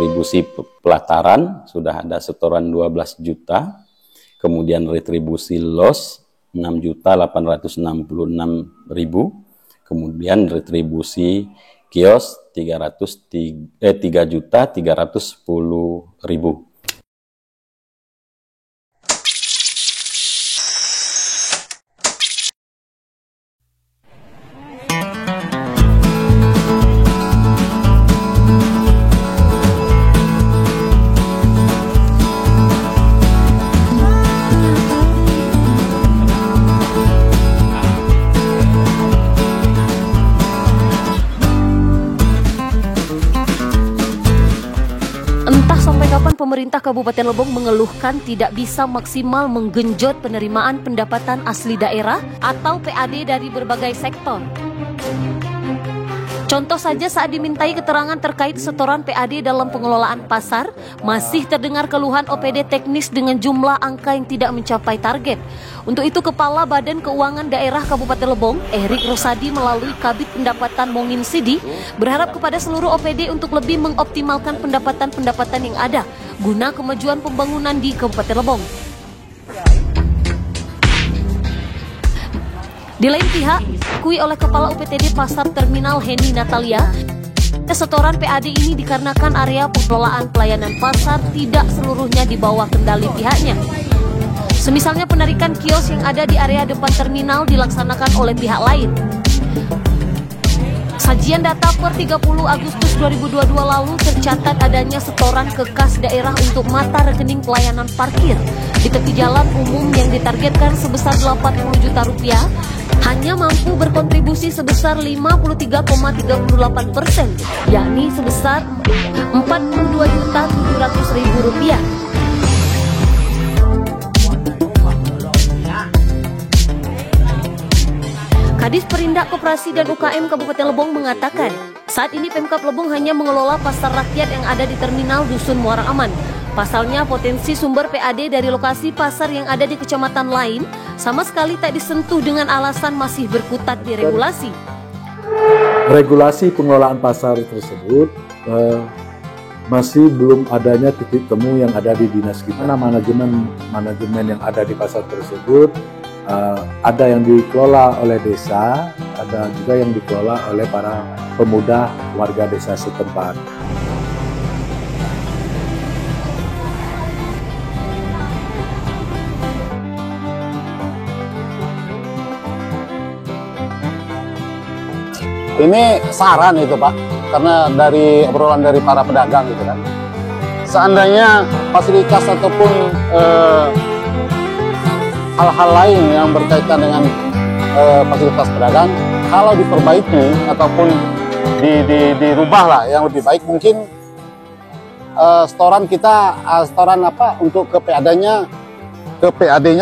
retribusi pelataran sudah ada setoran 12 juta, kemudian retribusi loss 6.866.000, kemudian retribusi kios 3.310.000. Pemerintah Kabupaten Lebong mengeluhkan tidak bisa maksimal menggenjot penerimaan pendapatan asli daerah atau PAD dari berbagai sektor. Contoh saja saat dimintai keterangan terkait setoran PAD dalam pengelolaan pasar, masih terdengar keluhan OPD teknis dengan jumlah angka yang tidak mencapai target. Untuk itu, Kepala Badan Keuangan Daerah Kabupaten Lebong, Erik Rosadi melalui Kabid Pendapatan Mongin Sidi, berharap kepada seluruh OPD untuk lebih mengoptimalkan pendapatan-pendapatan yang ada, guna kemajuan pembangunan di Kabupaten Lebong. Di lain pihak, diakui oleh Kepala UPTD Pasar Terminal Heni Natalia, setoran PAD ini dikarenakan area pengelolaan pelayanan pasar tidak seluruhnya di bawah kendali pihaknya. Semisalnya penarikan kios yang ada di area depan terminal dilaksanakan oleh pihak lain. Sajian data per 30 Agustus 2022 lalu tercatat adanya setoran ke kas daerah untuk mata rekening pelayanan parkir di tepi jalan umum yang ditargetkan sebesar 80 juta rupiah, hanya mampu berkontribusi sebesar 53,38%, yakni sebesar 42.700.000 rupiah. Kadis Perindak Koperasi dan UKM Kabupaten Lebong mengatakan, saat ini Pemkab Lebong hanya mengelola pasar rakyat yang ada di terminal Dusun Muara Aman. Pasalnya potensi sumber PAD dari lokasi pasar yang ada di kecamatan lain sama sekali tak disentuh dengan alasan masih berkutat di regulasi. Regulasi pengelolaan pasar tersebut masih belum adanya titik temu yang ada di dinas kita. Manajemen yang ada di pasar tersebut ada yang dikelola oleh desa, ada juga yang dikelola oleh para pemuda warga desa setempat. Ini saran itu Pak, karena dari obrolan dari para pedagang gitu kan. Seandainya fasilitas ataupun hal-hal lain yang berkaitan dengan fasilitas pedagang, kalau diperbaiki ataupun dirubah lah yang lebih baik, mungkin setoran kita, setoran apa untuk ke PAD-nya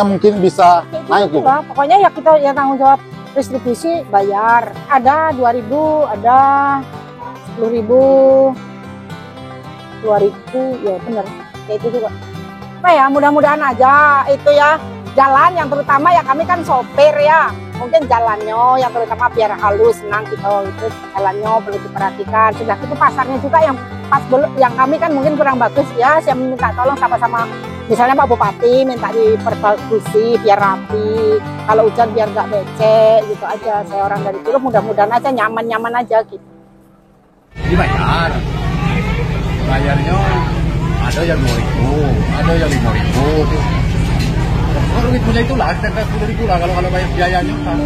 mungkin bisa naik gitu. Pokoknya ya kita yang tanggung jawab distribusi bayar, ada 2.000, ada 10.000, 2.000, ya bener, kayak itu juga. Nah ya mudah-mudahan aja itu ya. Jalan yang terutama ya kami kan sopir ya, mungkin jalannya yang terutama biar halus, senang gitu, itu jalannya perlu diperhatikan. Sudah itu pasarnya juga yang pas yang kami kan mungkin kurang bagus ya, saya minta tolong sama-sama, misalnya Pak Bupati minta diperbagusi biar rapi, kalau hujan biar nggak becek gitu aja. Saya orang dari Curug, mudah-mudahan aja nyaman-nyaman aja gitu. Bayarnya ada yang 2.000, ada yang 5.000. Kalau duit punya itulah, kita 10.000 lah kalau bayar biayanya kan.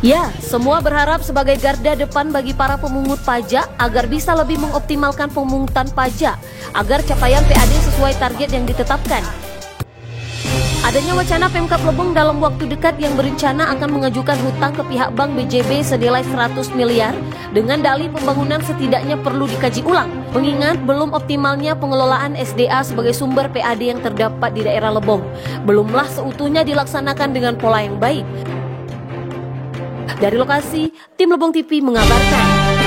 Ya, semua berharap sebagai garda depan bagi para pemungut pajak agar bisa lebih mengoptimalkan pemungutan pajak agar capaian PAD sesuai target yang ditetapkan. Adanya wacana Pemkab Lebong dalam waktu dekat yang berencana akan mengajukan hutang ke pihak Bank BJB senilai 100 miliar dengan dalih pembangunan setidaknya perlu dikaji ulang, mengingat belum optimalnya pengelolaan SDA sebagai sumber PAD yang terdapat di daerah Lebong. Belumlah seutuhnya dilaksanakan dengan pola yang baik. Dari lokasi, tim Lebong TV mengabarkan.